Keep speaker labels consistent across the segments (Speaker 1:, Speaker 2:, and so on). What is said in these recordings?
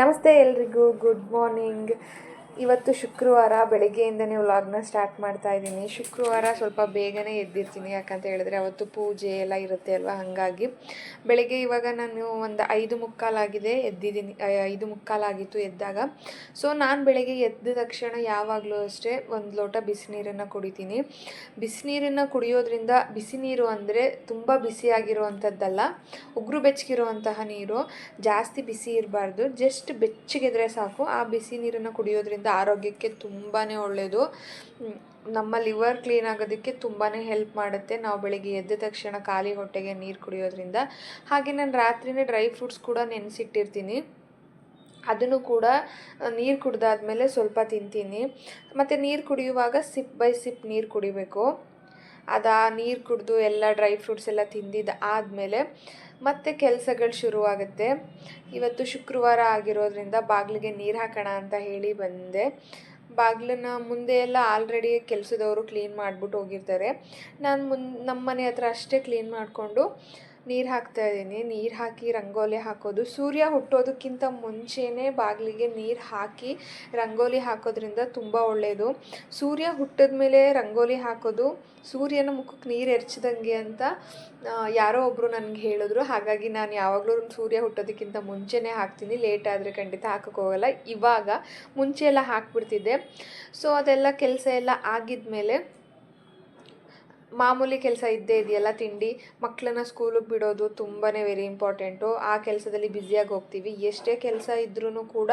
Speaker 1: ನಮಸ್ತೆ ಎಲ್ರಿಗೂ, good morning. ಇವತ್ತು ಶುಕ್ರವಾರ ಬೆಳಗ್ಗೆಯಿಂದನೇ ವ್ಲಾಗ್ನ ಸ್ಟಾರ್ಟ್ ಮಾಡ್ತಾ ಇದ್ದೀನಿ. ಶುಕ್ರವಾರ ಸ್ವಲ್ಪ ಬೇಗನೆ ಎದ್ದಿರ್ತೀನಿ, ಯಾಕಂತ ಹೇಳಿದ್ರೆ ಅವತ್ತು ಪೂಜೆ ಎಲ್ಲ ಇರುತ್ತೆ ಅಲ್ವಾ. ಹಾಗಾಗಿ ಬೆಳಗ್ಗೆ ಇವಾಗ ನಾನು ಒಂದು 5:45 ಆಗಿದೆ ಎದ್ದಿದ್ದೀನಿ. 5:45 ಆಗಿತ್ತು ಎದ್ದಾಗ. ಸೊ ನಾನು ಬೆಳಗ್ಗೆ ಎದ್ದ ತಕ್ಷಣ ಯಾವಾಗಲೂ ಅಷ್ಟೇ ಒಂದು ಲೋಟ ಬಿಸಿನೀರನ್ನು ಕುಡಿತೀನಿ. ಬಿಸಿನೀರನ್ನು ಕುಡಿಯೋದ್ರಿಂದ, ಬಿಸಿ ನೀರು ಅಂದರೆ ತುಂಬ ಬಿಸಿಯಾಗಿರುವಂಥದ್ದಲ್ಲ, ಉಗುರು ಬೆಚ್ಚಗಿರುವಂತಹ ನೀರು, ಜಾಸ್ತಿ ಬಿಸಿ ಇರಬಾರ್ದು, ಜಸ್ಟ್ ಬೆಚ್ಚಗಿದ್ರೆ ಸಾಕು. ಆ ಬಿಸಿ ನೀರನ್ನು ಕುಡಿಯೋದ್ರಿಂದ ಆರೋಗ್ಯಕ್ಕೆ ತುಂಬಾ ಒಳ್ಳೆಯದು. ನಮ್ಮ ಲಿವರ್ ಕ್ಲೀನ್ ಆಗೋದಕ್ಕೆ ತುಂಬಾ ಹೆಲ್ಪ್ ಮಾಡುತ್ತೆ ನಾವು ಬೆಳಿಗ್ಗೆ ಎದ್ದ ತಕ್ಷಣ ಖಾಲಿ ಹೊಟ್ಟೆಗೆ ನೀರು ಕುಡಿಯೋದ್ರಿಂದ. ಹಾಗೆ ನಾನು ರಾತ್ರಿನೇ ಡ್ರೈ ಫ್ರೂಟ್ಸ್ ಕೂಡ ನೆನೆಸಿಟ್ಟಿರ್ತೀನಿ, ಅದನ್ನು ಕೂಡ ನೀರು ಕುಡ್ದಾದ್ಮೇಲೆ ಸ್ವಲ್ಪ ತಿಂತೀನಿ. ಮತ್ತು ನೀರು ಕುಡಿಯುವಾಗ ಸಿಪ್ ಬೈ ಸಿಪ್ ನೀರು ಕುಡಿಬೇಕು. ಅದು ನೀರು ಕುಡಿದು ಎಲ್ಲ ಡ್ರೈ ಫ್ರೂಟ್ಸ್ ಎಲ್ಲ ತಿಂದಿದ್ದು ಆದಮೇಲೆ ಮತ್ತೆ ಕೆಲಸಗಳು ಶುರುವಾಗುತ್ತೆ. ಇವತ್ತು ಶುಕ್ರವಾರ ಆಗಿರೋದ್ರಿಂದ ಬಾಗಿಲಿಗೆ ನೀರು ಹಾಕೋಣ ಅಂತ ಹೇಳಿ ಬಂದೆ. ಬಾಗಿಲನ್ನ ಮುಂದೆ ಎಲ್ಲ ಆಲ್ರೆಡಿ ಕೆಲಸದವರು ಕ್ಲೀನ್ ಮಾಡಿಬಿಟ್ಟು ಹೋಗಿರ್ತಾರೆ. ನಾನು ನಮ್ಮ ಮನೆ ಹತ್ರ ಅಷ್ಟೇ ಕ್ಲೀನ್ ಮಾಡಿಕೊಂಡು ನೀರು ಹಾಕ್ತಾಯಿದ್ದೀನಿ. ನೀರು ಹಾಕಿ ರಂಗೋಲಿ ಹಾಕೋದು, ಸೂರ್ಯ ಹುಟ್ಟೋದಕ್ಕಿಂತ ಮುಂಚೆನೇ ಬಾಗಿಲಿಗೆ ನೀರು ಹಾಕಿ ರಂಗೋಲಿ ಹಾಕೋದ್ರಿಂದ ತುಂಬ ಒಳ್ಳೆಯದು. ಸೂರ್ಯ ಹುಟ್ಟಿದ ಮೇಲೆ ರಂಗೋಲಿ ಹಾಕೋದು ಸೂರ್ಯನ ಮುಖಕ್ಕೆ ನೀರು ಎರಚಿದಂಗೆ ಅಂತ ಯಾರೋ ಒಬ್ಬರು ನನಗೆ ಹೇಳಿದ್ರು. ಹಾಗಾಗಿ ನಾನು ಯಾವಾಗಲೂ ಸೂರ್ಯ ಹುಟ್ಟೋದಕ್ಕಿಂತ ಮುಂಚೆನೇ ಹಾಕ್ತೀನಿ, ಲೇಟ್ ಆದರೆ ಖಂಡಿತ ಹಾಕೋಕ್ಕೆ ಹೋಗಲ್ಲ. ಇವಾಗ ಮುಂಚೆ ಎಲ್ಲ ಹಾಕ್ಬಿಡ್ತಿದ್ದೆ. ಸೊ ಅದೆಲ್ಲ ಕೆಲಸ ಎಲ್ಲ ಆಗಿದ್ಮೇಲೆ ಮಾಮೂಲಿ ಕೆಲಸ ಇದ್ದೇ ಇದೆಯಲ್ಲ, ತಿಂಡಿ, ಮಕ್ಕಳನ್ನ ಸ್ಕೂಲಿಗೆ ಬಿಡೋದು ತುಂಬಾ ವೆರಿ ಇಂಪಾರ್ಟೆಂಟು. ಆ ಕೆಲಸದಲ್ಲಿ ಬ್ಯುಸಿಯಾಗಿ ಹೋಗ್ತೀವಿ. ಎಷ್ಟೇ ಕೆಲಸ ಇದ್ರೂ ಕೂಡ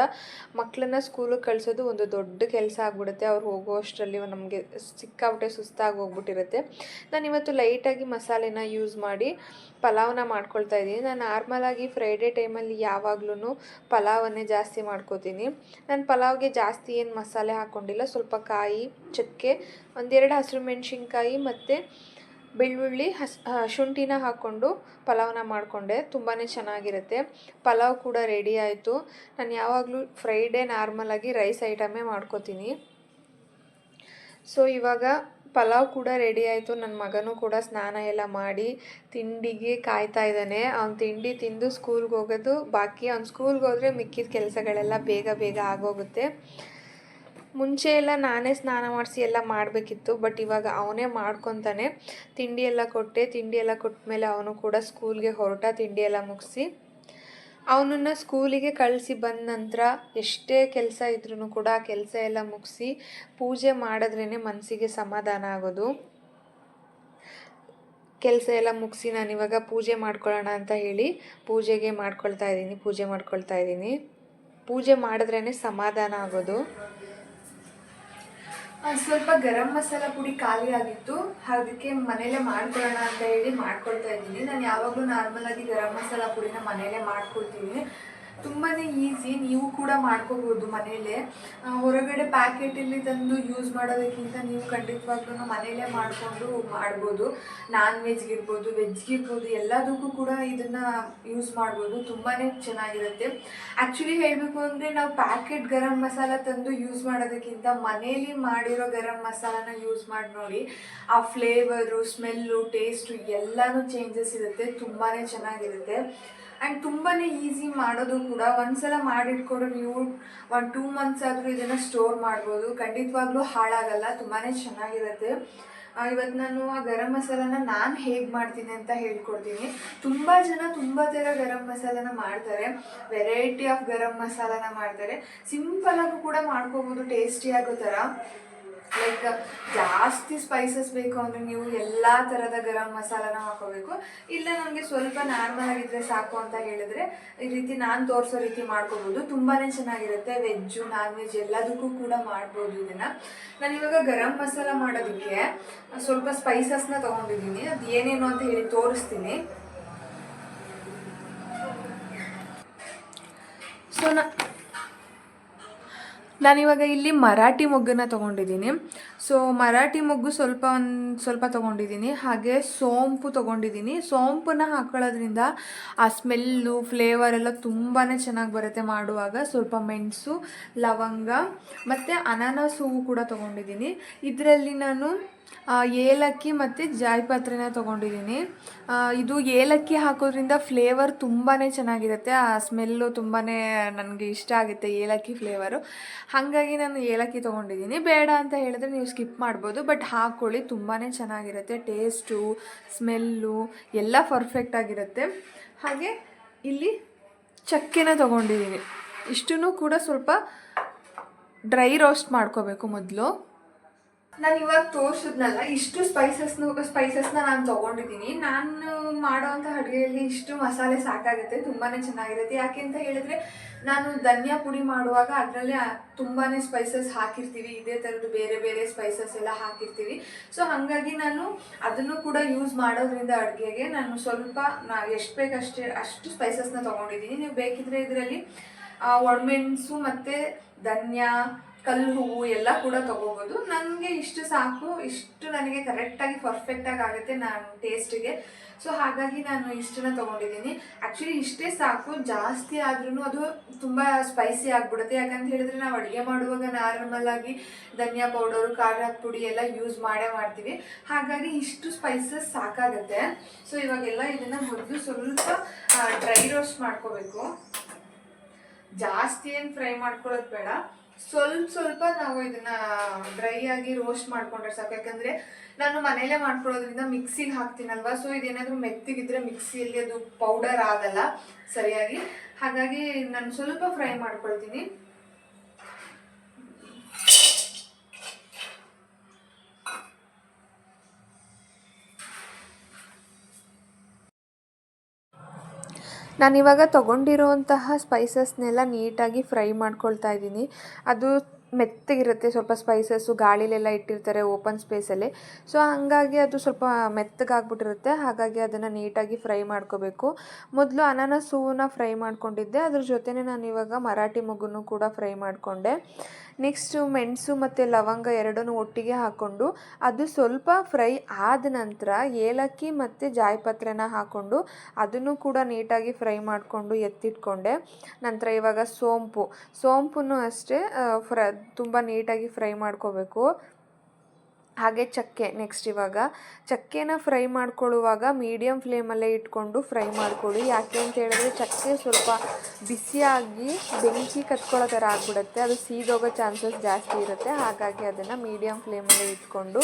Speaker 1: ಮಕ್ಕಳನ್ನ ಸ್ಕೂಲಿಗೆ ಕಳಿಸೋದು ಒಂದು ದೊಡ್ಡ ಕೆಲಸ ಆಗಿಬಿಡುತ್ತೆ. ಅವ್ರು ಹೋಗೋ ಅಷ್ಟರಲ್ಲಿ ನಮಗೆ ಸಿಕ್ಕಾಬಿಟ್ಟೆ ಸುಸ್ತಾಗಿ ಹೋಗ್ಬಿಟ್ಟಿರುತ್ತೆ. ನಾನಿವತ್ತು ಲೈಟಾಗಿ ಮಸಾಲೆನ ಯೂಸ್ ಮಾಡಿ ಪಲಾವ್ನ ಮಾಡ್ಕೊಳ್ತಾ ಇದ್ದೀನಿ. ನಾನು ನಾರ್ಮಲಾಗಿ ಫ್ರೈಡೇ ಟೈಮಲ್ಲಿ ಯಾವಾಗ್ಲೂ ಪಲಾವನ್ನೇ ಜಾಸ್ತಿ ಮಾಡ್ಕೋತೀನಿ. ನಾನು ಪಲಾವ್ಗೆ ಜಾಸ್ತಿ ಏನು ಮಸಾಲೆ ಹಾಕ್ಕೊಂಡಿಲ್ಲ, ಸ್ವಲ್ಪ ಕಾಯಿ, ಚಕ್ಕೆ, 1-2 ಹಸಿರು ಮೆಣಸಿನ್ಕಾಯಿ ಮತ್ತು ಬೆಳ್ಳುಳ್ಳಿ, ಶುಂಠಿನ ಹಾಕ್ಕೊಂಡು ಪಲಾವ್ನ ಮಾಡಿಕೊಂಡೆ. ತುಂಬಾ ಚೆನ್ನಾಗಿರುತ್ತೆ. ಪಲಾವ್ ಕೂಡ ರೆಡಿ ಆಯಿತು. ನಾನು ಯಾವಾಗಲೂ ಫ್ರೈಡೇ ನಾರ್ಮಲಾಗಿ ರೈಸ್ ಐಟಮೇ ಮಾಡ್ಕೋತೀನಿ. ಸೊ ಇವಾಗ ಪಲಾವ್ ಕೂಡ ರೆಡಿ ಆಯಿತು. ನನ್ನ ಮಗನೂ ಕೂಡ ಸ್ನಾನ ಎಲ್ಲ ಮಾಡಿ ತಿಂಡಿಗೆ ಕಾಯ್ತಾ ಇದ್ದಾನೆ. ಅವ್ನು ತಿಂಡಿ ತಿಂದು ಸ್ಕೂಲ್ಗೆ ಹೋಗೋದು ಬಾಕಿ. ಅವ್ನು ಸ್ಕೂಲ್ಗೆ ಹೋದರೆ ಮಿಕ್ಕಿದ ಕೆಲಸಗಳೆಲ್ಲ ಬೇಗ ಬೇಗ ಆಗೋಗುತ್ತೆ. ಮುಂಚೆ ಎಲ್ಲ ನಾನೇ ಸ್ನಾನ ಮಾಡಿಸಿ ಎಲ್ಲ ಮಾಡಬೇಕಿತ್ತು, ಬಟ್ ಇವಾಗ ಅವನೇ ಮಾಡ್ಕೊತಾನೆ. ತಿಂಡಿ ಎಲ್ಲ ಕೊಟ್ಟೆ. ತಿಂಡಿ ಎಲ್ಲ ಕೊಟ್ಟ ಮೇಲೆ ಅವನು ಕೂಡ ಸ್ಕೂಲ್ಗೆ ಹೊರಟ. ತಿಂಡಿ ಎಲ್ಲ ಮುಗಿಸಿ ಅವನನ್ನು ಸ್ಕೂಲಿಗೆ ಕಳಿಸಿ ಬಂದ ನಂತರ ಎಷ್ಟೇ ಕೆಲಸ ಇದ್ರೂ ಕೂಡ ಆ ಕೆಲಸ ಎಲ್ಲ ಮುಗಿಸಿ ಪೂಜೆ ಮಾಡಿದ್ರೇ ಮನಸ್ಸಿಗೆ ಸಮಾಧಾನ ಆಗೋದು. ಕೆಲಸ ಎಲ್ಲ ಮುಗಿಸಿ ನಾನಿವಾಗ ಪೂಜೆ ಮಾಡ್ಕೊಳ್ಳೋಣ ಅಂತ ಹೇಳಿ ಪೂಜೆ ಮಾಡ್ಕೊಳ್ತಾ ಇದ್ದೀನಿ. ಪೂಜೆ ಮಾಡಿದ್ರೇ ಸಮಾಧಾನ ಆಗೋದು. ಸ್ವಲ್ಪ ಗರಂ ಮಸಾಲ ಪುಡಿ ಖಾಲಿ ಆಗಿತ್ತು, ಅದಕ್ಕೆ ಮನೇಲೇ ಮಾಡ್ಕೊಳ್ಳೋಣ ಅಂತ ಹೇಳಿ ಮಾಡ್ಕೊಳ್ತಾ ಇದ್ದೀನಿ. ನಾನು ಯಾವಾಗಲೂ ನಾರ್ಮಲಾಗಿ ಗರಂ ಮಸಾಲ ಪುಡಿನ ಮನೇಲೇ ಮಾಡ್ಕೊಳ್ತೀನಿ. ತುಂಬಾ ಈಸಿ, ನೀವು ಕೂಡ ಮಾಡ್ಕೋಬೋದು ಮನೇಲೇ. ಹೊರಗಡೆ ಪ್ಯಾಕೆಟಲ್ಲಿ ತಂದು ಯೂಸ್ ಮಾಡೋದಕ್ಕಿಂತ ನೀವು ಖಂಡಿತವಾಗ್ಲೂ ಮನೇಲೇ ಮಾಡಿಕೊಂಡು ಮಾಡ್ಬೋದು. ನಾನ್ ವೆಜ್ಗಿರ್ಬೋದು, ವೆಜ್ಗಿರ್ಬೋದು, ಎಲ್ಲದಕ್ಕೂ ಕೂಡ ಇದನ್ನು ಯೂಸ್ ಮಾಡ್ಬೋದು. ತುಂಬಾ ಚೆನ್ನಾಗಿರುತ್ತೆ. ಆ್ಯಕ್ಚುಲಿ ಹೇಳಬೇಕು ಅಂದರೆ ನಾವು ಪ್ಯಾಕೆಟ್ ಗರಂ ಮಸಾಲ ತಂದು ಯೂಸ್ ಮಾಡೋದಕ್ಕಿಂತ ಮನೇಲಿ ಮಾಡಿರೋ ಗರಂ ಮಸಾಲಾನ ಯೂಸ್ ಮಾಡಿ ನೋಡಿ. ಆ ಫ್ಲೇವರು, ಸ್ಮೆಲ್ಲು, ಟೇಸ್ಟು ಎಲ್ಲನೂ ಚೇಂಜಸ್ ಇರುತ್ತೆ. ತುಂಬಾ ಚೆನ್ನಾಗಿರುತ್ತೆ. ಆ್ಯಂಡ್ ತುಂಬಾ ಈಸಿ ಮಾಡೋದು ಕೂಡ. ಒಂದ್ಸಲ ಮಾಡಿಟ್ಕೊಂಡು ನೀವು 1-2 ಮಂತ್ಸ್ ಆದರೂ ಇದನ್ನು ಸ್ಟೋರ್ ಮಾಡ್ಬೋದು. ಖಂಡಿತವಾಗ್ಲೂ ಹಾಳಾಗಲ್ಲ, ತುಂಬಾ ಚೆನ್ನಾಗಿರುತ್ತೆ. ಇವತ್ತು ನಾನು ಆ ಗರಂ ಮಸಾಲಾನ ನಾನು ಹೇಗೆ ಮಾಡ್ತೀನಿ ಅಂತ ಹೇಳ್ಕೊಡ್ತೀನಿ. ತುಂಬ ಜನ ತುಂಬ ಥರ ಗರಂ ಮಸಾಲಾನ ಮಾಡ್ತಾರೆ, ವೆರೈಟಿ ಆಫ್ ಗರಂ ಮಸಾಲಾನ ಮಾಡ್ತಾರೆ. ಸಿಂಪಲಾಗೂ ಕೂಡ ಮಾಡ್ಕೋಬೋದು ಟೇಸ್ಟಿ ಆಗೋ ಥರ. ಲೈಕ್ ಜಾಸ್ತಿ ಸ್ಪೈಸಸ್ ಬೇಕು ಅಂದರೆ ನೀವು ಎಲ್ಲ ಥರದ ಗರಂ ಮಸಾಲಾನ ಹಾಕೋಬೇಕು. ಇಲ್ಲ ನನಗೆ ಸ್ವಲ್ಪ ನಾರ್ಮಲ್ ಆಗಿದ್ದರೆ ಸಾಕು ಅಂತ ಹೇಳಿದ್ರೆ ಈ ರೀತಿ ನಾನು ತೋರಿಸೋ ರೀತಿ ಮಾಡ್ಕೋಬೋದು. ತುಂಬಾ ಚೆನ್ನಾಗಿರುತ್ತೆ. ವೆಜ್ಜು, ನಾನ್ ವೆಜ್ ಎಲ್ಲದಕ್ಕೂ ಕೂಡ ಮಾಡ್ಬೋದು ಇದನ್ನು. ನಾನಿವಾಗ ಗರಂ ಮಸಾಲ ಮಾಡೋದಕ್ಕೆ ಸ್ವಲ್ಪ ಸ್ಪೈಸಸ್ನ ತೊಗೊಂಡಿದ್ದೀನಿ. ಅದು ಏನೇನು ಅಂತ ಹೇಳಿ ತೋರಿಸ್ತೀನಿ. ಸೊ ನಾನಿವಾಗ ಇಲ್ಲಿ ಮರಾಠಿ ಮೊಗ್ಗನ್ನು ತೊಗೊಂಡಿದ್ದೀನಿ. ಸೊ ಮರಾಠಿ ಮೊಗ್ಗು ಸ್ವಲ್ಪ ತೊಗೊಂಡಿದ್ದೀನಿ. ಹಾಗೆ ಸೋಂಪು ತೊಗೊಂಡಿದ್ದೀನಿ. ಸೋಂಪನ್ನು ಹಾಕೊಳ್ಳೋದ್ರಿಂದ ಆ ಸ್ಮೆಲ್ಲು, ಫ್ಲೇವರ್ ಎಲ್ಲ ತುಂಬಾ ಚೆನ್ನಾಗಿ ಬರುತ್ತೆ ಮಾಡುವಾಗ. ಸ್ವಲ್ಪ ಮೆಣಸು, ಲವಂಗ ಮತ್ತು ಅನಾನಸ್ ಹೂವು ಕೂಡ ತೊಗೊಂಡಿದ್ದೀನಿ. ಇದರಲ್ಲಿ ನಾನು ಏಲಕ್ಕಿ ಮತ್ತು ಜಾಯಿಪತ್ರೆನ ತೊಗೊಂಡಿದ್ದೀನಿ. ಇದು ಏಲಕ್ಕಿ ಹಾಕೋದ್ರಿಂದ ಫ್ಲೇವರ್ ತುಂಬಾ ಚೆನ್ನಾಗಿರುತ್ತೆ. ಆ ಸ್ಮೆಲ್ಲು ತುಂಬಾ ನನಗೆ ಇಷ್ಟ ಆಗುತ್ತೆ ಏಲಕ್ಕಿ ಫ್ಲೇವರು. ಹಾಗಾಗಿ ನಾನು ಏಲಕ್ಕಿ ತೊಗೊಂಡಿದ್ದೀನಿ. ಬೇಡ ಅಂತ ಹೇಳಿದ್ರೆ ನೀವು ಸ್ಕಿಪ್ ಮಾಡ್ಬೋದು, ಬಟ್ ಹಾಕ್ಕೊಳ್ಳಿ, ತುಂಬಾ ಚೆನ್ನಾಗಿರುತ್ತೆ. ಟೇಸ್ಟು, ಸ್ಮೆಲ್ಲು ಎಲ್ಲ ಪರ್ಫೆಕ್ಟಾಗಿರುತ್ತೆ. ಹಾಗೆ ಇಲ್ಲಿ ಚಕ್ಕೆನ ತೊಗೊಂಡಿದ್ದೀನಿ. ಇಷ್ಟನ್ನು ಕೂಡ ಸ್ವಲ್ಪ ಡ್ರೈ ರೋಸ್ಟ್ ಮಾಡ್ಕೋಬೇಕು ಮೊದಲು. ನಾನು ಇವಾಗ ತೋರಿಸಿದ್ನಲ್ಲ, ಇಷ್ಟು ಸ್ಪೈಸಸ್ನ ನಾನು ತೊಗೊಂಡಿದ್ದೀನಿ. ನಾನು ಮಾಡೋವಂಥ ಅಡುಗೆಯಲ್ಲಿ ಇಷ್ಟು ಮಸಾಲೆ ಸಾಕಾಗುತ್ತೆ, ತುಂಬಾ ಚೆನ್ನಾಗಿರುತ್ತೆ. ಯಾಕೆ ಅಂತ ಹೇಳಿದ್ರೆ ನಾನು ಧನಿಯಾ ಪುಡಿ ಮಾಡುವಾಗ ಅದರಲ್ಲಿ ತುಂಬಾ ಸ್ಪೈಸಸ್ ಹಾಕಿರ್ತೀವಿ, ಇದೇ ಥರದ್ದು ಬೇರೆ ಬೇರೆ ಸ್ಪೈಸಸ್ ಎಲ್ಲ ಹಾಕಿರ್ತೀವಿ. ಸೊ ಹಾಗಾಗಿ ನಾನು ಅದನ್ನು ಕೂಡ ಯೂಸ್ ಮಾಡೋದ್ರಿಂದ ಅಡುಗೆಗೆ ನಾನು ಸ್ವಲ್ಪ ಎಷ್ಟು ಬೇಕಷ್ಟೇ ಅಷ್ಟು ಸ್ಪೈಸಸ್ನ ತೊಗೊಂಡಿದ್ದೀನಿ. ನೀವು ಬೇಕಿದ್ರೆ ಇದರಲ್ಲಿ ಒಣಮೆಣಸು ಮತ್ತು ಧನಿಯಾ, ಕಲ್ಲು ಹೂವು ಎಲ್ಲ ಕೂಡ ತೊಗೋಬೋದು. ನನಗೆ ಇಷ್ಟು ಸಾಕು, ಇಷ್ಟು ನನಗೆ ಕರೆಕ್ಟಾಗಿ ಪರ್ಫೆಕ್ಟಾಗಿ ಆಗುತ್ತೆ ನಾನು ಟೇಸ್ಟಿಗೆ. ಸೊ ಹಾಗಾಗಿ ನಾನು ಇಷ್ಟನ್ನು ತೊಗೊಂಡಿದ್ದೀನಿ. ಆ್ಯಕ್ಚುಲಿ ಇಷ್ಟೇ ಸಾಕು, ಜಾಸ್ತಿ ಆದ್ರೂ ಅದು ತುಂಬ ಸ್ಪೈಸಿ ಆಗಿಬಿಡುತ್ತೆ. ಯಾಕಂತ ಹೇಳಿದ್ರೆ ನಾವು ಅಡುಗೆ ಮಾಡುವಾಗ ನಾರ್ಮಲಾಗಿ ಧನಿಯಾ ಪೌಡರು, ಖಾರದ ಪುಡಿ ಎಲ್ಲ ಯೂಸ್ ಮಾಡ್ತೀವಿ. ಹಾಗಾಗಿ ಇಷ್ಟು ಸ್ಪೈಸಸ್ ಸಾಕಾಗುತ್ತೆ. ಸೊ ಇವಾಗೆಲ್ಲ ಇದನ್ನು ಮೊದಲು ಸ್ವಲ್ಪ ಡ್ರೈ ರೋಸ್ಟ್ ಮಾಡ್ಕೋಬೇಕು. ಜಾಸ್ತಿ ಏನು ಫ್ರೈ ಮಾಡ್ಕೊಳ್ಳೋದು ಬೇಡ, ಸ್ವಲ್ಪ ನಾವು ಇದನ್ನ ಡ್ರೈ ಆಗಿ ರೋಸ್ಟ್ ಮಾಡ್ಕೊಂಡ್ರೆ ಸಾಕು. ಯಾಕಂದರೆ ನಾನು ಮನೇಲೇ ಮಾಡ್ಕೊಳ್ಳೋದ್ರಿಂದ ಮಿಕ್ಸಿಗೆ ಹಾಕ್ತೀನಲ್ವ, ಸೊ ಇದೇನಾದರೂ ಮೆತ್ತಗಿದ್ರೆ ಮಿಕ್ಸಿಯಲ್ಲಿ ಅದು ಪೌಡರ್ ಆಗಲ್ಲ ಸರಿಯಾಗಿ. ಹಾಗಾಗಿ ನಾನು ಸ್ವಲ್ಪ ಫ್ರೈ ಮಾಡ್ಕೊಳ್ತೀನಿ. ನಾನಿವಾಗ ತೊಗೊಂಡಿರೋಂತಹ ಸ್ಪೈಸಸ್ನೆಲ್ಲ ನೀಟಾಗಿ ಫ್ರೈ ಮಾಡ್ಕೊಳ್ತಾ ಇದ್ದೀನಿ. ಅದು ಮೆತ್ತಗಿರುತ್ತೆ, ಸ್ವಲ್ಪ ಸ್ಪೈಸಸ್ಸು ಗಾಳಿಲೆಲ್ಲ ಇಟ್ಟಿರ್ತಾರೆ ಓಪನ್ ಸ್ಪೇಸಲ್ಲಿ. ಸೊ ಹಾಗಾಗಿ ಅದು ಸ್ವಲ್ಪ ಮೆತ್ತಗಾಗ್ಬಿಟ್ಟಿರುತ್ತೆ. ಹಾಗಾಗಿ ಅದನ್ನು ನೀಟಾಗಿ ಫ್ರೈ ಮಾಡ್ಕೋಬೇಕು. ಮೊದಲು ಅನಾನಸ್ ಹೂವನ್ನ ಫ್ರೈ ಮಾಡ್ಕೊಂಡಿದ್ದೆ, ಅದ್ರ ಜೊತೆನೇ ನಾನು ಇವಾಗ ಮರಾಠಿ ಮೊಗ್ಗನ್ನು ಕೂಡ ಫ್ರೈ ಮಾಡಿಕೊಂಡೆ. ನೆಕ್ಸ್ಟು ಮೆಣಸು ಮತ್ತು ಲವಂಗ ಎರಡನ್ನೂ ಒಟ್ಟಿಗೆ ಹಾಕ್ಕೊಂಡು ಅದು ಸ್ವಲ್ಪ ಫ್ರೈ ಆದ ನಂತರ ಏಲಕ್ಕಿ ಮತ್ತು ಜಾಯಿಪತ್ರೆನ ಹಾಕ್ಕೊಂಡು ಅದನ್ನು ಕೂಡ ನೀಟಾಗಿ ಫ್ರೈ ಮಾಡಿಕೊಂಡು ಎತ್ತಿಟ್ಕೊಂಡೆ. ನಂತರ ಇವಾಗ ಸೋಂಪನ್ನು ಅಷ್ಟೇ ತುಂಬ ನೀಟಾಗಿ ಫ್ರೈ ಮಾಡ್ಕೋಬೇಕು. ಹಾಗೆ ಚಕ್ಕೆ, ನೆಕ್ಸ್ಟ್ ಇವಾಗ ಚಕ್ಕೆನ ಫ್ರೈ ಮಾಡ್ಕೊಳ್ಳುವಾಗ ಮೀಡಿಯಮ್ ಫ್ಲೇಮಲ್ಲೇ ಇಟ್ಕೊಂಡು ಫ್ರೈ ಮಾಡ್ಕೊಳ್ಳಿ. ಯಾಕೆ ಅಂತ ಹೇಳಿದ್ರೆ ಚಕ್ಕೆ ಸ್ವಲ್ಪ ಬಿಸಿಯಾಗಿ ಬೆಂಕಿ ಕತ್ಕೊಳ್ಳೋ ಥರ ಆಗಿಬಿಡುತ್ತೆ, ಅದು ಸೀದೋಗೋ ಚಾನ್ಸಸ್ ಜಾಸ್ತಿ ಇರುತ್ತೆ. ಹಾಗಾಗಿ ಅದನ್ನು ಮೀಡಿಯಮ್ ಫ್ಲೇಮಲ್ಲೇ ಇಟ್ಕೊಂಡು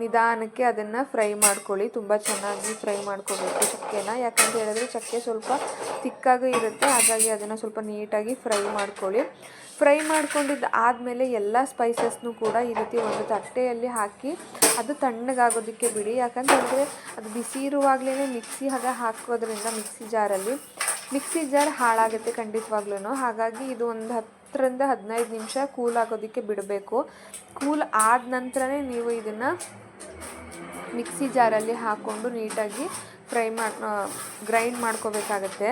Speaker 1: ನಿಧಾನಕ್ಕೆ ಅದನ್ನು ಫ್ರೈ ಮಾಡ್ಕೊಳ್ಳಿ. ತುಂಬ ಚೆನ್ನಾಗಿ ಫ್ರೈ ಮಾಡ್ಕೋಬೇಕು ಚಕ್ಕೆನ. ಯಾಕಂತ ಹೇಳಿದ್ರೆ ಚಕ್ಕೆ ಸ್ವಲ್ಪ ತಿಕ್ಕಾಗೂ ಇರುತ್ತೆ, ಹಾಗಾಗಿ ಅದನ್ನು ಸ್ವಲ್ಪ ನೀಟಾಗಿ ಫ್ರೈ ಮಾಡ್ಕೊಳ್ಳಿ. ಫ್ರೈ ಮಾಡ್ಕೊಂಡಿದ್ದು ಆದಮೇಲೆ ಎಲ್ಲ ಸ್ಪೈಸಸ್ನೂ ಕೂಡ ಈ ರೀತಿ ಒಂದು ತಟ್ಟೆಯಲ್ಲಿ ಹಾಕಿ ಅದು ತಣ್ಣಗಾಗೋದಕ್ಕೆ ಬಿಡಿ. ಯಾಕಂತ ಹೇಳಿದ್ರೆ ಅದು ಬಿಸಿ ಇರುವಾಗಲೇ ಮಿಕ್ಸಿ ಹಾಕೋದ್ರಿಂದ ಮಿಕ್ಸಿ ಜಾರ್ ಹಾಳಾಗುತ್ತೆ ಖಂಡಿತವಾಗ್ಲೂ. ಹಾಗಾಗಿ ಇದು ಒಂದು 10ರಿಂದ 15 ನಿಮಿಷ ಕೂಲ್ ಆಗೋದಕ್ಕೆ ಬಿಡಬೇಕು. ಕೂಲ್ ಆದ ನಂತರನೇ ನೀವು ಇದನ್ನು ಮಿಕ್ಸಿ ಜಾರಲ್ಲಿ ಹಾಕ್ಕೊಂಡು ನೀಟಾಗಿ ಗ್ರೈಂಡ್ ಮಾಡ್ಕೋಬೇಕಾಗತ್ತೆ.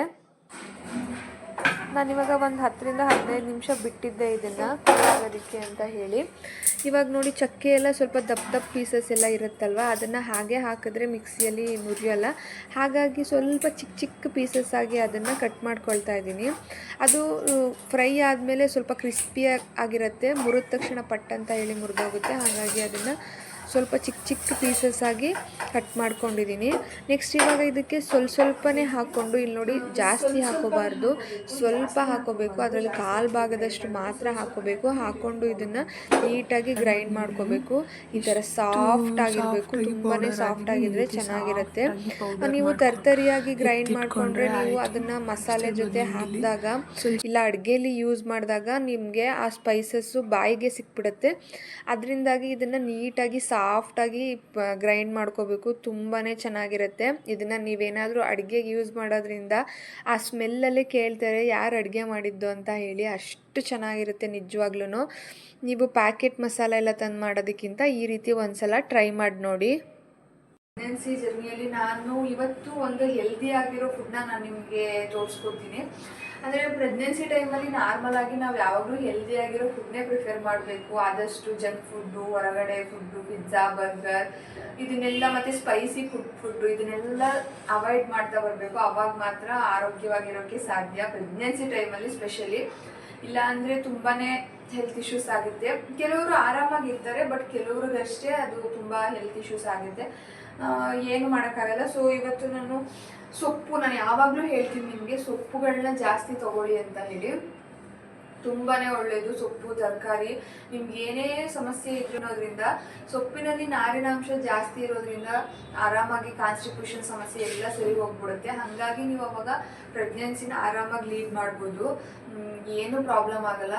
Speaker 1: ನಾನಿವಾಗ ಒಂದು 10ರಿಂದ 15 ನಿಮಿಷ ಬಿಟ್ಟಿದ್ದೆ ಇದನ್ನು ಆಗೋದಕ್ಕೆ ಅಂತ ಹೇಳಿ. ಇವಾಗ ನೋಡಿ ಚಕ್ಕೆ ಎಲ್ಲ ಸ್ವಲ್ಪ ದಪ್ಪ ಪೀಸಸ್ ಎಲ್ಲ ಇರುತ್ತಲ್ವ, ಅದನ್ನು ಹಾಗೆ ಹಾಕಿದ್ರೆ ಮಿಕ್ಸಿಯಲ್ಲಿ ಮುರಿಯೋಲ್ಲ. ಹಾಗಾಗಿ ಸ್ವಲ್ಪ ಚಿಕ್ಕ ಪೀಸಸ್ ಆಗಿ ಅದನ್ನು ಕಟ್ ಮಾಡ್ಕೊಳ್ತಾ ಇದ್ದೀನಿ. ಅದು ಫ್ರೈ ಆದಮೇಲೆ ಸ್ವಲ್ಪ ಕ್ರಿಸ್ಪಿಯಾಗಿ ಆಗಿರುತ್ತೆ, ಮುರಿದ ತಕ್ಷಣ ಪಟ್ ಅಂತ ಹೇಳಿ ಮುರಿದೋಗುತ್ತೆ. ಹಾಗಾಗಿ ಅದನ್ನು ಸ್ವಲ್ಪ ಚಿಕ್ಕ ಪೀಸಸ್ ಆಗಿ ಕಟ್ ಮಾಡ್ಕೊಂಡಿದ್ದೀನಿ. ನೆಕ್ಸ್ಟ್ ಇವಾಗ ಇದಕ್ಕೆ ಸ್ವಲ್ಪನೇ ಹಾಕ್ಕೊಂಡು, ಇಲ್ಲಿ ನೋಡಿ ಜಾಸ್ತಿ ಹಾಕೋಬಾರ್ದು, ಸ್ವಲ್ಪ ಹಾಕೋಬೇಕು. ಅದರಲ್ಲಿ ಕಾಲು ಭಾಗದಷ್ಟು ಮಾತ್ರ ಹಾಕೋಬೇಕು. ಹಾಕ್ಕೊಂಡು ಇದನ್ನು ನೀಟಾಗಿ ಗ್ರೈಂಡ್ ಮಾಡ್ಕೋಬೇಕು. ಈ ಥರ ಸಾಫ್ಟ್ ಆಗಿರಬೇಕು, ತುಂಬಾ ಸಾಫ್ಟ್ ಆಗಿದ್ರೆ ಚೆನ್ನಾಗಿರುತ್ತೆ. ನೀವು ತರ್ತರಿಯಾಗಿ ಗ್ರೈಂಡ್ ಮಾಡಿಕೊಂಡ್ರೆ ನೀವು ಅದನ್ನು ಮಸಾಲೆ ಜೊತೆ ಹಾಕಿದಾಗ ಇಲ್ಲ ಅಡುಗೆಯಲ್ಲಿ ಯೂಸ್ ಮಾಡಿದಾಗ ನಿಮಗೆ ಆ ಸ್ಪೈಸಸ್ಸು ಬಾಯಿಗೆ ಸಿಕ್ಬಿಡುತ್ತೆ. ಅದರಿಂದಾಗಿ ಇದನ್ನು ನೀಟಾಗಿ ಸಾಫ್ಟಾಗಿ ಗ್ರೈಂಡ್ ಮಾಡ್ಕೋಬೇಕು, ತುಂಬಾ ಚೆನ್ನಾಗಿರುತ್ತೆ. ಇದನ್ನು ನೀವೇನಾದರೂ ಅಡುಗೆಗೆ ಯೂಸ್ ಮಾಡೋದ್ರಿಂದ ಆ ಸ್ಮೆಲ್ಲಲ್ಲಿ ಕೇಳ್ತಾರೆ ಯಾರು ಅಡುಗೆ ಮಾಡಿದ್ದು ಅಂತ ಹೇಳಿ, ಅಷ್ಟು ಚೆನ್ನಾಗಿರುತ್ತೆ ನಿಜವಾಗ್ಲೂ. ನೀವು ಪ್ಯಾಕೆಟ್ ಮಸಾಲೆ ಎಲ್ಲ ತಂದು ಮಾಡೋದಕ್ಕಿಂತ ಈ ರೀತಿ ಒಂದ್ಸಲ ಟ್ರೈ ಮಾಡಿ ನೋಡಿ. ಪ್ರೆಗ್ನೆನ್ಸಿ ಜರ್ನಿಯಲ್ಲಿ ನಾನು ಇವತ್ತು ಒಂದು ಹೆಲ್ದಿ ಆಗಿರೋ ಫುಡ್ನ ನಾನು ನಿಮಗೆ ತೋರಿಸ್ಕೊಡ್ತೀನಿ. ಅಂದರೆ ಪ್ರೆಗ್ನೆನ್ಸಿ ಟೈಮಲ್ಲಿ ನಾರ್ಮಲ್ ಆಗಿ ನಾವು ಯಾವಾಗಲೂ ಹೆಲ್ದಿ ಆಗಿರೋ ಫುಡ್ನೇ ಪ್ರಿಫರ್ ಮಾಡಬೇಕು. ಆದಷ್ಟು ಜಂಕ್ ಫುಡ್ಡು, ಹೊರಗಡೆ ಫುಡ್ಡು, ಪಿಜ್ಜಾ, ಬರ್ಗರ್ ಇದನ್ನೆಲ್ಲ ಮತ್ತು ಸ್ಪೈಸಿ ಫುಡ್ಡು ಇದನ್ನೆಲ್ಲ ಅವಾಯ್ಡ್ ಮಾಡ್ತಾ ಬರಬೇಕು. ಅವಾಗ ಮಾತ್ರ ಆರೋಗ್ಯವಾಗಿರೋಕ್ಕೆ ಸಾಧ್ಯ, ಪ್ರೆಗ್ನೆನ್ಸಿ ಟೈಮಲ್ಲಿ ಸ್ಪೆಷಲಿ. ಇಲ್ಲ ಅಂದರೆ ತುಂಬಾ ಹೆಲ್ತ್ ಇಶ್ಯೂಸ್ ಆಗುತ್ತೆ. ಕೆಲವರು ಆರಾಮಾಗಿರ್ತಾರೆ, ಬಟ್ ಕೆಲವ್ರಿಗಷ್ಟೇ ಅದು ತುಂಬ ಹೆಲ್ತ್ ಇಶ್ಯೂಸ್ ಆಗುತ್ತೆ. ಏನು ಮಾಡೋಕ್ಕಾಗಲ್ಲ. ಸೊ ಇವತ್ತು ನಾನು ಯಾವಾಗಲೂ ಹೇಳ್ತೀನಿ ನಿಮಗೆ, ಸೊಪ್ಪುಗಳನ್ನ ಜಾಸ್ತಿ ತಗೊಳ್ಳಿ ಅಂತ ಹೇಳಿ. ತುಂಬಾ ಒಳ್ಳೆಯದು ಸೊಪ್ಪು ತರಕಾರಿ. ನಿಮ್ಗೆ ಏನೇ ಸಮಸ್ಯೆ ಇರೋದ್ರಿಂದ ಸೊಪ್ಪಿನಲ್ಲಿ ನಾರಿನಾಂಶ ಜಾಸ್ತಿ ಇರೋದ್ರಿಂದ ಆರಾಮಾಗಿ ಕಾನ್ಸ್ಟಿಟ್ಯೂಷನ್ ಸಮಸ್ಯೆ ಎಲ್ಲ ಸರಿ ಹೋಗ್ಬಿಡುತ್ತೆ. ಹಾಗಾಗಿ ನೀವು ಅವಾಗ ಪ್ರೆಗ್ನೆನ್ಸಿನ ಆರಾಮಾಗಿ ಲೀಡ್ ಮಾಡ್ಬೋದು, ಏನೂ ಪ್ರಾಬ್ಲಮ್ ಆಗಲ್ಲ,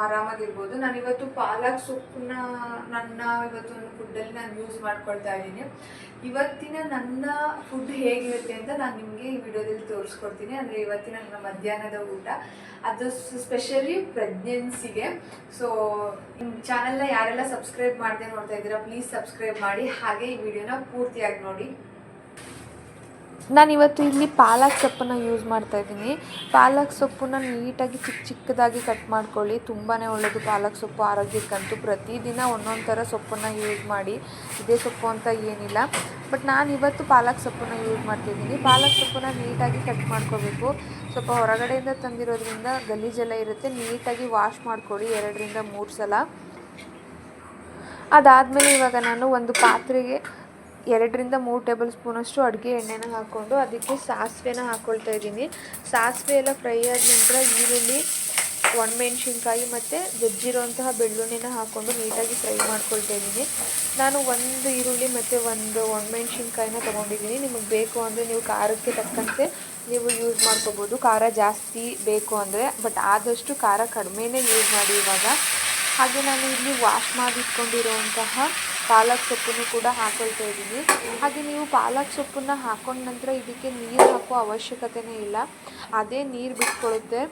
Speaker 1: ಆರಾಮಾಗಿರ್ಬೋದು. ನಾನಿವತ್ತು ಪಾಲಕ್ ಸೊಪ್ಪನ್ನ ಇವತ್ತೊಂದು ಫುಡ್ಡಲ್ಲಿ ನಾನು ಯೂಸ್ ಮಾಡ್ಕೊಳ್ತಾ ಇದ್ದೀನಿ. ಇವತ್ತಿನ ನನ್ನ ಫುಡ್ ಹೇಗಿರುತ್ತೆ ಅಂತ ನಾನು ನಿಮಗೆ ಈ ವಿಡಿಯೋದಲ್ಲಿ ತೋರಿಸ್ಕೊಡ್ತೀನಿ. ಅಂದರೆ ಇವತ್ತಿನ ನನ್ನ ಮಧ್ಯಾಹ್ನದ ಊಟ, ಅದು ಸ್ಪೆಷಲಿ ಪ್ರೆಗ್ನೆನ್ಸಿಗೆ. ಸೊ ನಿಮ್ಮ ಚಾನಲ್ನ ಯಾರೆಲ್ಲ ಸಬ್ಸ್ಕ್ರೈಬ್ ಮಾಡದೆ ನೋಡ್ತಾ ಇದ್ದೀರಾ, ಪ್ಲೀಸ್ ಸಬ್ಸ್ಕ್ರೈಬ್ ಮಾಡಿ, ಹಾಗೆ ಈ ವಿಡಿಯೋನ ಪೂರ್ತಿಯಾಗಿ ನೋಡಿ. ನಾನಿವತ್ತು ಇಲ್ಲಿ ಪಾಲಕ್ ಸೊಪ್ಪನ್ನು ಯೂಸ್ ಮಾಡ್ತಾಯಿದ್ದೀನಿ. ಪಾಲಕ್ ಸೊಪ್ಪನ್ನ ನೀಟಾಗಿ ಚಿಕ್ಕದಾಗಿ ಕಟ್ ಮಾಡ್ಕೊಳ್ಳಿ, ತುಂಬಾ ಒಳ್ಳೆಯದು ಪಾಲಕ್ ಸೊಪ್ಪು ಆರೋಗ್ಯಕ್ಕಂತೂ. ಪ್ರತಿದಿನ ಒಂದೊಂದು ಥರ ಸೊಪ್ಪನ್ನು ಯೂಸ್ ಮಾಡಿ, ಇದೇ ಸೊಪ್ಪು ಅಂತ ಏನಿಲ್ಲ. ಬಟ್ ನಾನಿವತ್ತು ಪಾಲಕ್ ಸೊಪ್ಪನ್ನು ಯೂಸ್ ಮಾಡ್ತಿದ್ದೀನಿ. ಪಾಲಕ್ ಸೊಪ್ಪನ್ನು ನೀಟಾಗಿ ಕಟ್ ಮಾಡ್ಕೋಬೇಕು. ಸ್ವಲ್ಪ ಹೊರಗಡೆಯಿಂದ ತಂದಿರೋದ್ರಿಂದ ಗಲೀಜೆಲ್ಲ ಇರುತ್ತೆ, ನೀಟಾಗಿ ವಾಶ್ ಮಾಡ್ಕೊಳ್ಳಿ 2ರಿಂದ 3 ಸಲ. ಅದಾದಮೇಲೆ ಇವಾಗ ನಾನು ಒಂದು ಪಾತ್ರೆಗೆ 2ರಿಂದ 3 ಟೇಬಲ್ ಸ್ಪೂನಷ್ಟು ಅಡುಗೆ ಎಣ್ಣೆನ ಹಾಕ್ಕೊಂಡು ಅದಕ್ಕೆ ಸಾಸಿವೆನ ಹಾಕ್ಕೊಳ್ತಾ ಇದ್ದೀನಿ. ಸಾಸಿವೆ ಎಲ್ಲ ಫ್ರೈ ಆದ ನಂತರ ಈರುಳ್ಳಿ, ಒಣಮೆಣ್ಸಿನ್ಕಾಯಿ ಮತ್ತು ಜಜ್ಜಿರೋಂತಹ ಬೆಳ್ಳುಳ್ಳಿನ ಹಾಕ್ಕೊಂಡು ನೀಟಾಗಿ ಫ್ರೈ ಮಾಡ್ಕೊಳ್ತಾ ಇದ್ದೀನಿ. ನಾನು 1 ಈರುಳ್ಳಿ ಮತ್ತು 1 ಒಣಮೆಣ್ಸಿನ್ಕಾಯಿನ ತೊಗೊಂಡಿದ್ದೀನಿ. ನಿಮಗೆ ಬೇಕು ಅಂದರೆ ನೀವು ಖಾರಕ್ಕೆ ತಕ್ಕಂತೆ ನೀವು ಯೂಸ್ ಮಾಡ್ಕೋಬೋದು, ಖಾರ ಜಾಸ್ತಿ ಬೇಕು ಅಂದರೆ. ಬಟ್ ಆದಷ್ಟು ಖಾರ ಕಡಿಮೆನೇ ಯೂಸ್ ಮಾಡಿ ಇವಾಗ. ಹಾಗೆ ನಾನು ಇಲ್ಲಿ ವಾಶ್ ಮಾಡಿಟ್ಕೊಂಡಿರುವಂತಹ ಪಾಲಕ್ ಸೊಪ್ಪನ್ನು ಕೂಡ ಹಾಕ್ಕೊಳ್ತಾ ಇದ್ದೀನಿ. ಹಾಗೆ ನೀವು ಪಾಲಕ್ ಸೊಪ್ಪನ್ನು ಹಾಕೊಂಡ ನಂತರ ಇದಕ್ಕೆ ನೀರು ಹಾಕೋ ಅವಶ್ಯಕತೆಯೇ ಇಲ್ಲ, ಅದೇ ನೀರು ಬಿಟ್ಕೊಳ್ಳುತ್ತೆ.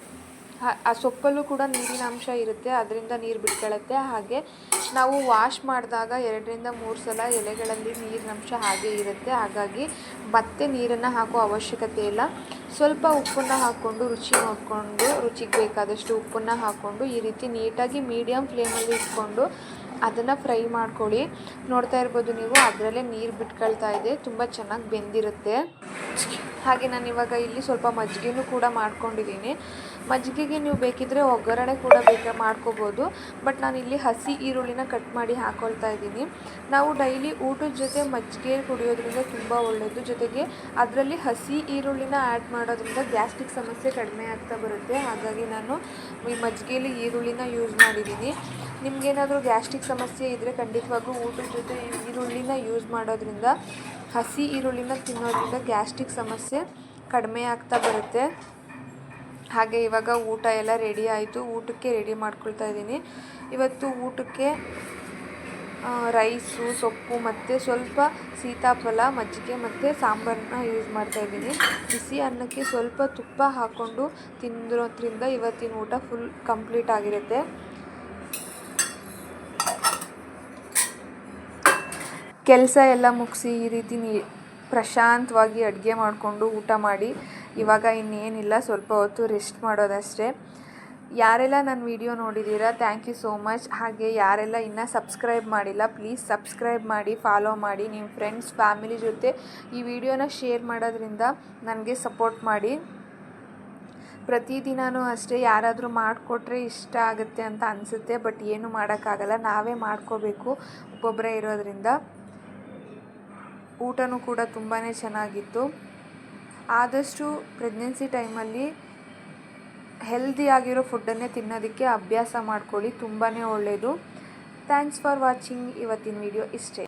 Speaker 1: ಆ ಸೊಪ್ಪಲ್ಲೂ ಕೂಡ ನೀರಿನ ಅಂಶ ಇರುತ್ತೆ, ಅದರಿಂದ ನೀರು ಬಿಟ್ಕೊಳ್ಳುತ್ತೆ. ಹಾಗೆ ನಾವು ವಾಶ್ ಮಾಡಿದಾಗ 2ರಿಂದ 3 ಸಲ ಎಲೆಗಳಲ್ಲಿ ನೀರಿನ ಅಂಶ ಹಾಗೆ ಇರುತ್ತೆ. ಹಾಗಾಗಿ ಮತ್ತೆ ನೀರನ್ನು ಹಾಕೋ ಅವಶ್ಯಕತೆ ಇಲ್ಲ. ಸ್ವಲ್ಪ ಉಪ್ಪನ್ನು ಹಾಕ್ಕೊಂಡು ರುಚಿ ನೋಡಿಕೊಂಡು, ರುಚಿಗೆ ಬೇಕಾದಷ್ಟು ಉಪ್ಪನ್ನು ಹಾಕ್ಕೊಂಡು ಈ ರೀತಿ ನೀಟಾಗಿ ಮೀಡಿಯಮ್ ಫ್ಲೇಮಲ್ಲಿ ಇಟ್ಕೊಂಡು ಅದನ್ನು ಫ್ರೈ ಮಾಡ್ಕೊಳ್ಳಿ. ನೋಡ್ತಾ ಇರ್ಬೋದು ನೀವು, ಅದರಲ್ಲೇ ನೀರು ಬಿಟ್ಕೊಳ್ತಾ ಇದೆ, ತುಂಬ ಚೆನ್ನಾಗಿ ಬೆಂದಿರುತ್ತೆ. ಹಾಗೆ ನಾನು ಇವಾಗ ಇಲ್ಲಿ ಸ್ವಲ್ಪ ಮಜ್ಜಿಗೆನೂ ಕೂಡ ಮಾಡ್ಕೊಂಡಿದ್ದೀನಿ. ಮಜ್ಜಿಗೆಗೆ ನೀವು ಬೇಕಿದ್ದರೆ ಒಗ್ಗರಣೆ ಕೂಡ ಮಾಡ್ಕೋಬೋದು. ಬಟ್ ನಾನಿಲ್ಲಿ ಹಸಿ ಈರುಳ್ಳಿನ ಕಟ್ ಮಾಡಿ ಹಾಕ್ಕೊಳ್ತಾ ಇದ್ದೀನಿ. ನಾವು ಡೈಲಿ ಊಟದ ಜೊತೆ ಮಜ್ಜಿಗೆ ಕುಡಿಯೋದ್ರಿಂದ ತುಂಬ ಒಳ್ಳೆಯದು. ಜೊತೆಗೆ ಅದರಲ್ಲಿ ಹಸಿ ಈರುಳ್ಳಿನ ಆ್ಯಡ್ ಮಾಡೋದ್ರಿಂದ ಗ್ಯಾಸ್ಟ್ರಿಕ್ ಸಮಸ್ಯೆ ಕಡಿಮೆ ಆಗ್ತಾ ಬರುತ್ತೆ. ಹಾಗಾಗಿ ನಾನು ಈ ಮಜ್ಜಿಗೆಯಲ್ಲಿ ಈರುಳ್ಳಿನ ಯೂಸ್ ಮಾಡಿದ್ದೀನಿ. ನಿಮಗೇನಾದರೂ ಗ್ಯಾಸ್ಟ್ರಿಕ್ ಸಮಸ್ಯೆ ಇದ್ದರೆ ಖಂಡಿತವಾಗೂ ಊಟದ ಜೊತೆ ಈರುಳ್ಳಿನ ಯೂಸ್ ಮಾಡೋದ್ರಿಂದ, ಹಸಿ ಈರುಳ್ಳಿನ ತಿನ್ನೋದ್ರಿಂದ ಗ್ಯಾಸ್ಟ್ರಿಕ್ ಸಮಸ್ಯೆ ಕಡಿಮೆ ಆಗ್ತಾ ಬರುತ್ತೆ. ಹಾಗೆ ಇವಾಗ ಊಟ ಎಲ್ಲ ರೆಡಿ ಆಯಿತು, ಊಟಕ್ಕೆ ರೆಡಿ ಮಾಡ್ಕೊಳ್ತಾ ಇದ್ದೀನಿ. ಇವತ್ತು ಊಟಕ್ಕೆ ರೈಸು, ಸೊಪ್ಪು ಮತ್ತು ಸ್ವಲ್ಪ ಸೀತಾಫಲ, ಮಜ್ಜಿಗೆ ಮತ್ತು ಸಾಂಬಾರನ್ನ ಯೂಸ್ ಮಾಡ್ತಾಯಿದ್ದೀನಿ. ಬಿಸಿ ಅನ್ನಕ್ಕೆ ಸ್ವಲ್ಪ ತುಪ್ಪ ಹಾಕ್ಕೊಂಡು ತಿಂದಿರೋದ್ರಿಂದ ಇವತ್ತಿನ ಊಟ ಫುಲ್ ಕಂಪ್ಲೀಟ್ ಆಗಿರುತ್ತೆ. ಕೆಲಸ ಎಲ್ಲ ಮುಗಿಸಿ ಈ ರೀತಿ ಪ್ರಶಾಂತವಾಗಿ ಅಡುಗೆ ಮಾಡಿಕೊಂಡು ಊಟ ಮಾಡಿ ಇವಾಗ ಇನ್ನೇನಿಲ್ಲ, ಸ್ವಲ್ಪ ಹೊತ್ತು ರೆಸ್ಟ್ ಮಾಡೋದಷ್ಟೇ. ಯಾರೆಲ್ಲ ನನ್ನ ವಿಡಿಯೋ ನೋಡಿದ್ದೀರಾ, ಥ್ಯಾಂಕ್ ಯು ಸೋ ಮಚ್. ಹಾಗೆ ಯಾರೆಲ್ಲ ಇನ್ನೂ ಸಬ್ಸ್ಕ್ರೈಬ್ ಮಾಡಿಲ್ಲ, ಪ್ಲೀಸ್ ಸಬ್ಸ್ಕ್ರೈಬ್ ಮಾಡಿ, ಫಾಲೋ ಮಾಡಿ. ನಿಮ್ಮ ಫ್ರೆಂಡ್ಸ್, ಫ್ಯಾಮಿಲಿ ಜೊತೆ ಈ ವಿಡಿಯೋನ ಶೇರ್ ಮಾಡೋದ್ರಿಂದ ನನಗೆ ಸಪೋರ್ಟ್ ಮಾಡಿ. ಪ್ರತಿದಿನವೂ ಅಷ್ಟೇ, ಯಾರಾದರೂ ಮಾಡಿಕೊಟ್ರೆ ಇಷ್ಟ ಆಗುತ್ತೆ ಅಂತ ಅನಿಸುತ್ತೆ, ಬಟ್ ಏನು ಮಾಡೋಕ್ಕಾಗಲ್ಲ, ನಾವೇ ಮಾಡ್ಕೋಬೇಕು ಒಬ್ಬೊಬ್ಬರೇ ಇರೋದ್ರಿಂದ. ಊಟನೂ ಕೂಡ ತುಂಬಾ ಚೆನ್ನಾಗಿತ್ತು. ಆದಷ್ಟು ಪ್ರೆಗ್ನೆನ್ಸಿ ಟೈಮಲ್ಲಿ ಹೆಲ್ದಿಯಾಗಿರೋ ಫುಡ್ಡನ್ನೇ ತಿನ್ನೋದಕ್ಕೆ ಅಭ್ಯಾಸ ಮಾಡ್ಕೊಳ್ಳಿ, ತುಂಬಾ ಒಳ್ಳೆಯದು. Thanks for watching. ಇವತ್ತಿನ ವಿಡಿಯೋ ಇಷ್ಟೇ.